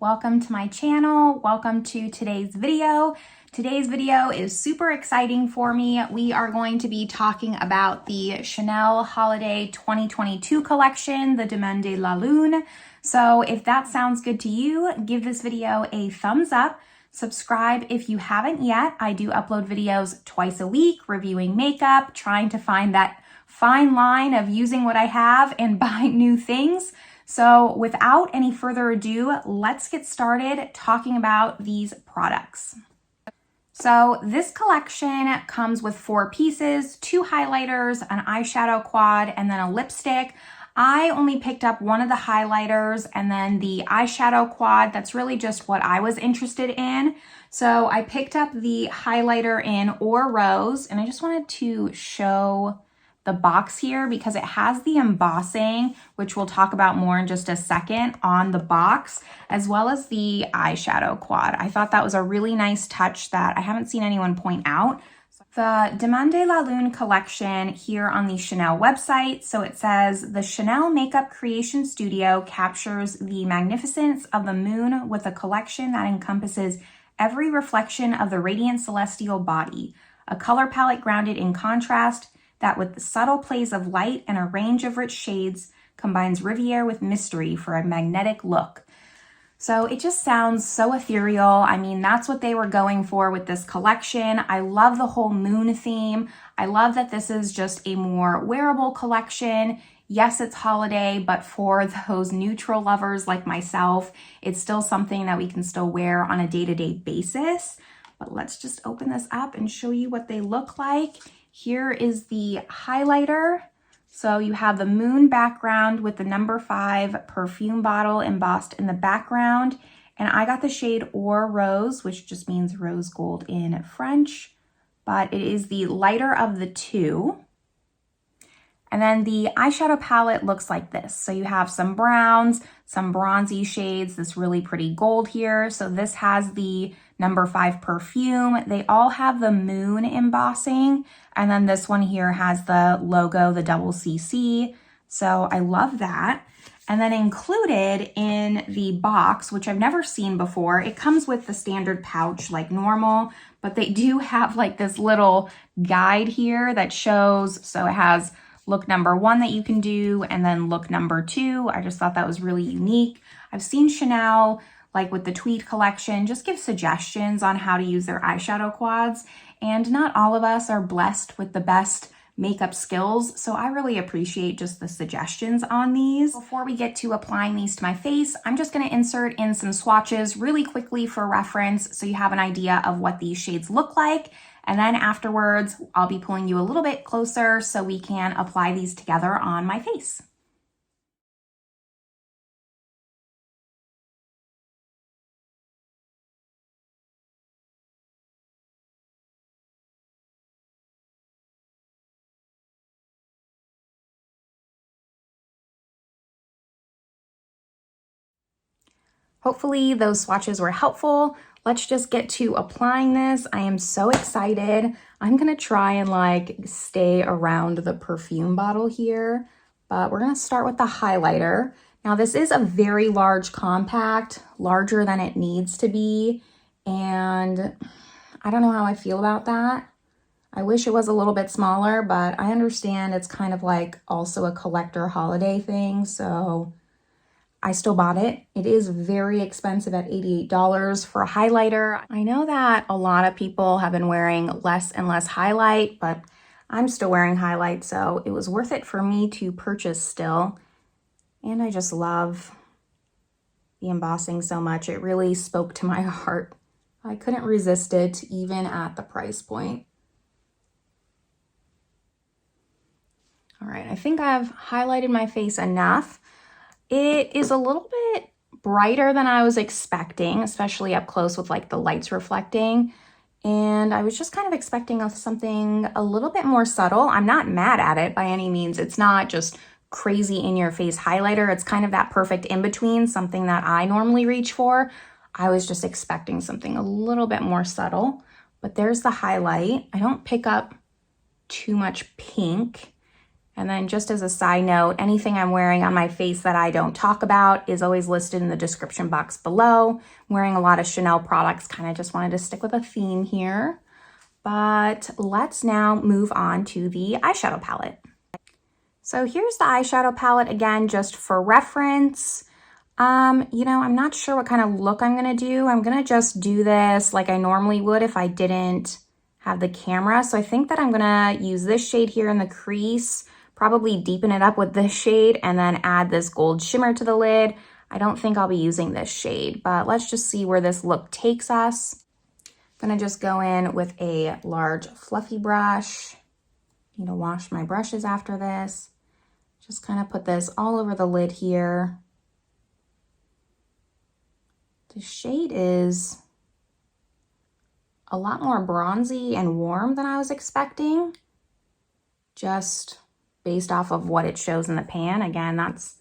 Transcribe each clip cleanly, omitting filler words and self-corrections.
welcome to my channel. Welcome to today's video. Today's video is super exciting for me. We are going to be talking about the Chanel Holiday 2022 collection, the Demande de la Lune. So if that sounds good to you, give this video a thumbs up. Subscribe if you haven't yet. I do upload videos twice a week, reviewing makeup, trying to find that fine line of using what I have and buying new things. So without any further ado, let's get started talking about these products. So this collection comes with 4 pieces, 2 highlighters, an eyeshadow quad, and then a lipstick. I only picked up one of the highlighters and then the eyeshadow quad. That's really just what I was interested in. So I picked up the highlighter in Or Rose, and I just wanted to show the box here because it has the embossing, which we'll talk about more in just a second, on the box, as well as the eyeshadow quad. I thought that was a really nice touch that I haven't seen anyone point out. The Demande de la Lune collection here on the Chanel website. So it says, the Chanel Makeup Creation Studio captures the magnificence of the moon with a collection that encompasses every reflection of the radiant celestial body. A color palette grounded in contrast that with the subtle plays of light and a range of rich shades combines Riviere with mystery for a magnetic look. So it just sounds so ethereal. I mean, that's what they were going for with this collection. I love the whole moon theme. I love that this is just a more wearable collection. Yes, it's holiday, but for those neutral lovers like myself, it's still something that we can still wear on a day-to-day basis. But let's just open this up and show you what they look like. Here is the highlighter. So you have the moon background with the number 5 perfume bottle embossed in the background. And I got the shade Or Rose, which just means rose gold in French, but it is the lighter of the 2. And then the eyeshadow palette looks like this. So you have some browns, some bronzy shades, this really pretty gold here. So this has the number 5 perfume. They all have the moon embossing. And then this one here has the logo, the double CC. So I love that. And then included in the box, which I've never seen before, it comes with the standard pouch like normal, but they do have like this little guide here that shows, so it has look number 1 that you can do, and then look number 2. I just thought that was really unique. I've seen Chanel, like with the Tweed collection, just give suggestions on how to use their eyeshadow quads, and not all of us are blessed with the best makeup skills, so I really appreciate just the suggestions on these. Before we get to applying these to my face, I'm just going to insert in some swatches really quickly for reference so you have an idea of what these shades look like. And then afterwards, I'll be pulling you a little bit closer so we can apply these together on my face. Hopefully those swatches were helpful. Let's just get to applying this. I am so excited. I'm gonna try and like stay around the perfume bottle here, but we're gonna start with the highlighter. Now this is a very large compact, larger than it needs to be. And I don't know how I feel about that. I wish it was a little bit smaller, but I understand it's kind of like also a collector holiday thing. So I still bought it. It is very expensive at $88 for a highlighter. I know that a lot of people have been wearing less and less highlight, but I'm still wearing highlight, so it was worth it for me to purchase still. And I just love the embossing so much. It really spoke to my heart. I couldn't resist it even at the price point. All right, I think I've highlighted my face enough. It is a little bit brighter than I was expecting, especially up close with like the lights reflecting. And I was just kind of expecting something a little bit more subtle. I'm not mad at it by any means. It's not just crazy in your face highlighter. It's kind of that perfect in between, something that I normally reach for. I was just expecting something a little bit more subtle, but there's the highlight. I don't pick up too much pink. And then just as a side note, anything I'm wearing on my face that I don't talk about is always listed in the description box below. I'm wearing a lot of Chanel products, kind of just wanted to stick with a theme here. But let's now move on to the eyeshadow palette. So here's the eyeshadow palette again, just for reference. You know, I'm not sure what kind of look I'm gonna do. I'm gonna just do this like I normally would if I didn't have the camera. So I think that I'm gonna use this shade here in the crease, probably deepen it up with this shade and then add this gold shimmer to the lid. I don't think I'll be using this shade, but let's just see where this look takes us. I'm gonna just go in with a large fluffy brush. Need to wash my brushes after this. Just kind of put this all over the lid here. The shade is a lot more bronzy and warm than I was expecting, just based off of what it shows in the pan. Again, that's,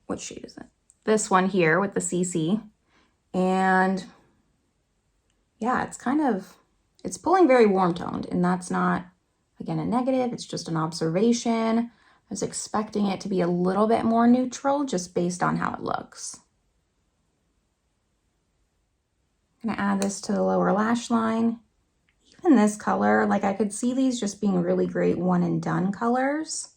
what shade is it? This one here with the CC. And yeah, it's pulling very warm toned, and that's not, again, a negative, it's just an observation. I was expecting it to be a little bit more neutral just based on how it looks. I'm gonna add this to the lower lash line. Even this color, like I could see these just being really great one and done colors.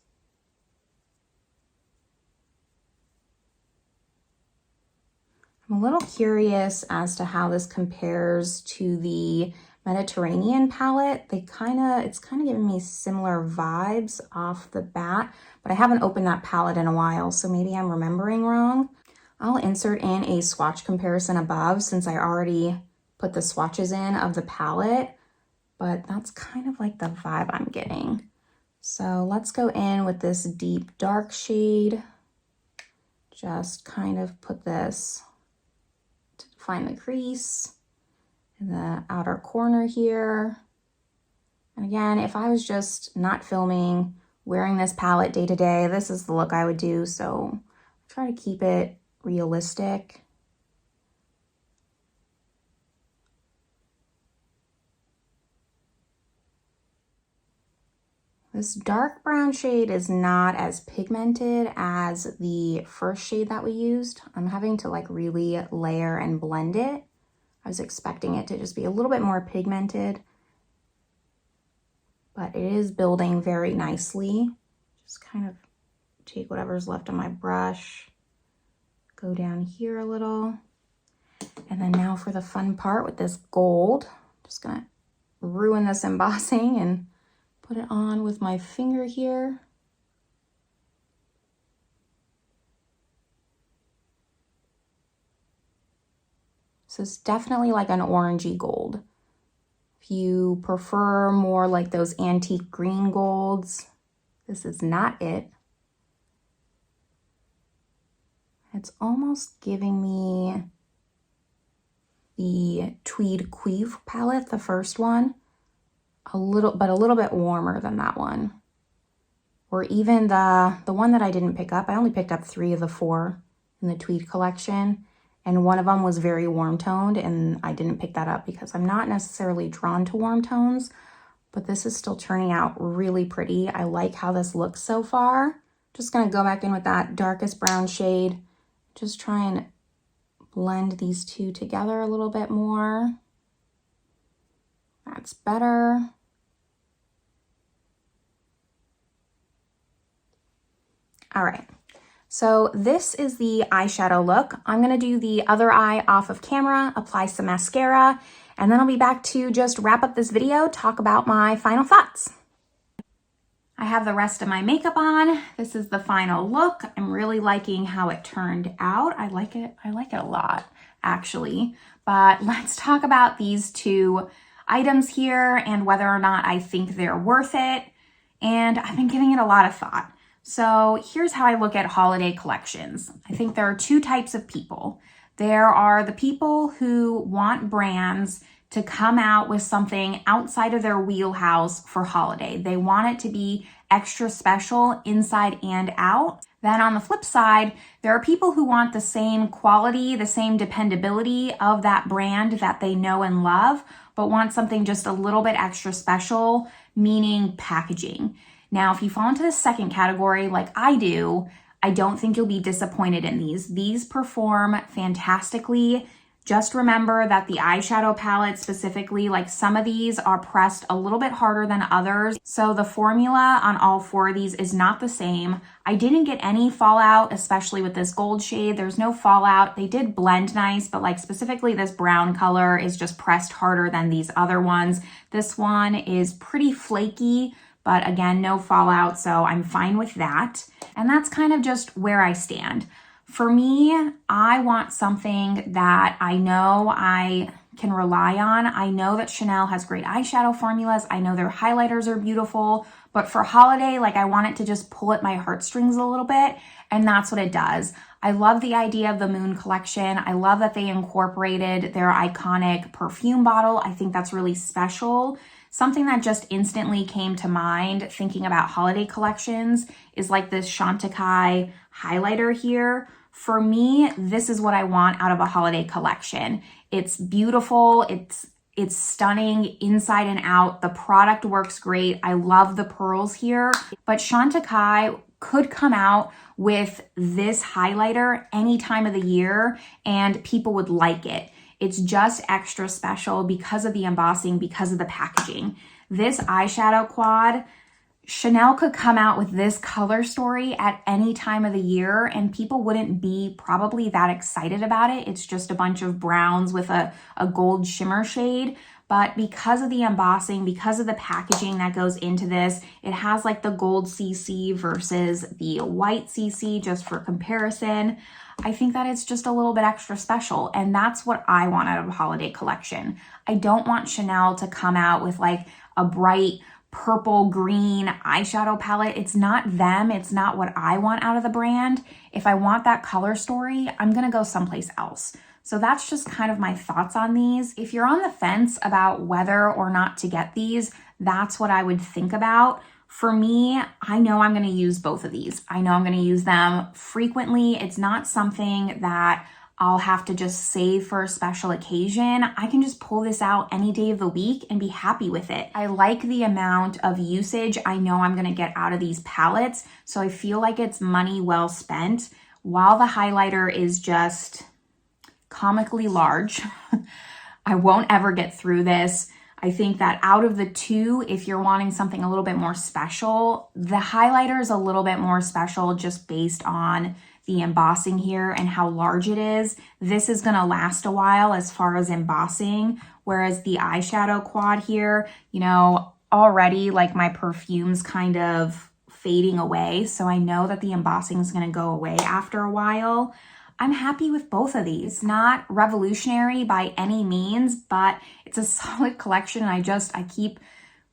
I'm a little curious as to how this compares to the Mediterranean palette. It's kind of giving me similar vibes off the bat, but I haven't opened that palette in a while, so maybe I'm remembering wrong. I'll insert in a swatch comparison above since I already put the swatches in of the palette, but that's kind of like the vibe I'm getting. So let's go in with this deep dark shade. Just kind of put this to define the crease in the outer corner here. And again, if I was just not filming, wearing this palette day to day, this is the look I would do. So try to keep it realistic. This dark brown shade is not as pigmented as the first shade that we used. I'm having to like really layer and blend it. I was expecting it to just be a little bit more pigmented, but it is building very nicely. Just kind of take whatever's left on my brush, go down here a little. And then now for the fun part with this gold, just gonna ruin this embossing and put it on with my finger here. So it's definitely like an orangey gold. If you prefer more like those antique green golds, this is not it. It's almost giving me the Tweed Queeve palette, the first one, a little bit warmer than that one. Or even the one that I didn't pick up. I only picked up 3 of the 4 in the Tweed collection, and one of them was very warm toned, and I didn't pick that up because I'm not necessarily drawn to warm tones, but this is still turning out really pretty. I like how this looks so far. Just gonna go back in with that darkest brown shade, just try and blend these two together a little bit more. That's better. All right, so this is the eyeshadow look. I'm gonna do the other eye off of camera, apply some mascara, and then I'll be back to just wrap up this video, talk about my final thoughts. I have the rest of my makeup on. This is the final look. I'm really liking how it turned out. I like it a lot, actually. But let's talk about these 2 items here and whether or not I think they're worth it. And I've been giving it a lot of thought. So here's how I look at holiday collections. I think there are 2 types of people. There are the people who want brands to come out with something outside of their wheelhouse for holiday. They want it to be extra special inside and out. Then on the flip side, there are people who want the same quality, the same dependability of that brand that they know and love, but want something just a little bit extra special, meaning packaging. Now, if you fall into the second category like I do, I don't think you'll be disappointed in these. These perform fantastically. Just remember that the eyeshadow palette specifically, like some of these are pressed a little bit harder than others. So the formula on all four of these is not the same. I didn't get any fallout, especially with this gold shade. There's no fallout. They did blend nice, but like specifically this brown color is just pressed harder than these other ones. This one is pretty flaky, but again, no fallout, so I'm fine with that. And that's kind of just where I stand. For me, I want something that I know I can rely on. I know that Chanel has great eyeshadow formulas. I know their highlighters are beautiful, but for holiday, like I want it to just pull at my heartstrings a little bit, and that's what it does. I love the idea of the Moon collection. I love that they incorporated their iconic perfume bottle. I think that's really special. Something that just instantly came to mind thinking about holiday collections is like this Chantecaille highlighter here. For me, this is what I want out of a holiday collection. It's beautiful. It's stunning inside and out. The product works great. I love the pearls here, but Chantecaille could come out with this highlighter any time of the year and people would like it. It's just extra special because of the embossing, because of the packaging. This eyeshadow quad, Chanel could come out with this color story at any time of the year and people wouldn't be probably that excited about it. It's just a bunch of browns with a gold shimmer shade. But because of the embossing, because of the packaging that goes into this, it has like the gold CC versus the white CC just for comparison. I think that it's just a little bit extra special, and that's what I want out of a holiday collection. I don't want Chanel to come out with like a bright purple green eyeshadow palette. It's not them. It's not what I want out of the brand. If I want that color story, I'm gonna go someplace else. So that's just kind of my thoughts on these. If you're on the fence about whether or not to get these, that's what I would think about. For me, I know I'm going to use both of these. I know I'm going to use them frequently. It's not something that I'll have to just save for a special occasion. I can just pull this out any day of the week and be happy with it. I like the amount of usage I know I'm going to get out of these palettes, so I feel like it's money well spent. While the highlighter is just comically large, I won't ever get through this. I think that out of the two, if you're wanting something a little bit more special, the highlighter is a little bit more special just based on the embossing here and how large it is. This is gonna last a while as far as embossing, whereas the eyeshadow quad here, you know, already like my perfume's kind of fading away, so I know that the embossing is gonna go away after a while. I'm happy with both of these. Not revolutionary by any means, but it's a solid collection. And I keep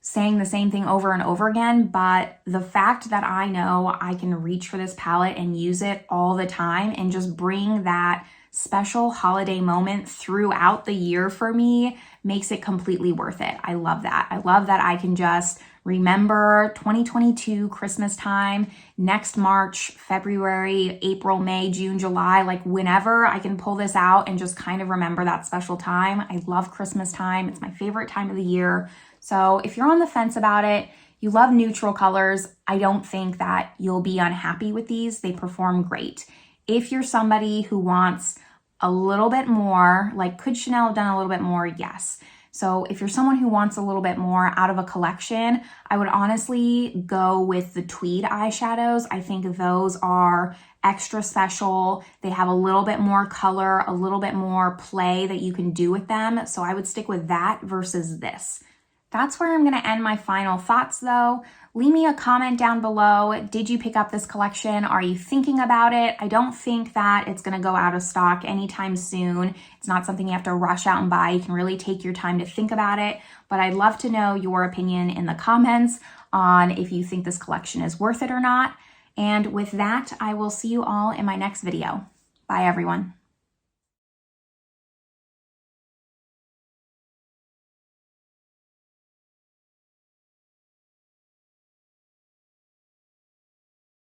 saying the same thing over and over again, but the fact that I know I can reach for this palette and use it all the time and just bring that special holiday moment throughout the year for me makes it completely worth it. I love that. I love that I can just remember 2022 Christmas time, next March, February, April, May, June, July, like whenever I can pull this out and just kind of remember that special time. I love Christmas time. It's my favorite time of the year. So if you're on the fence about it, you love neutral colors, I don't think that you'll be unhappy with these. They perform great. If you're somebody who wants a little bit more, like could Chanel have done a little bit more? Yes. So if you're someone who wants a little bit more out of a collection, I would honestly go with the tweed eyeshadows. I think those are extra special. They have a little bit more color, a little bit more play that you can do with them. So I would stick with that versus this. That's where I'm going to end my final thoughts though. Leave me a comment down below. Did you pick up this collection? Are you thinking about it? I don't think that it's going to go out of stock anytime soon. It's not something you have to rush out and buy. You can really take your time to think about it. But I'd love to know your opinion in the comments on if you think this collection is worth it or not. And with that, I will see you all in my next video. Bye everyone.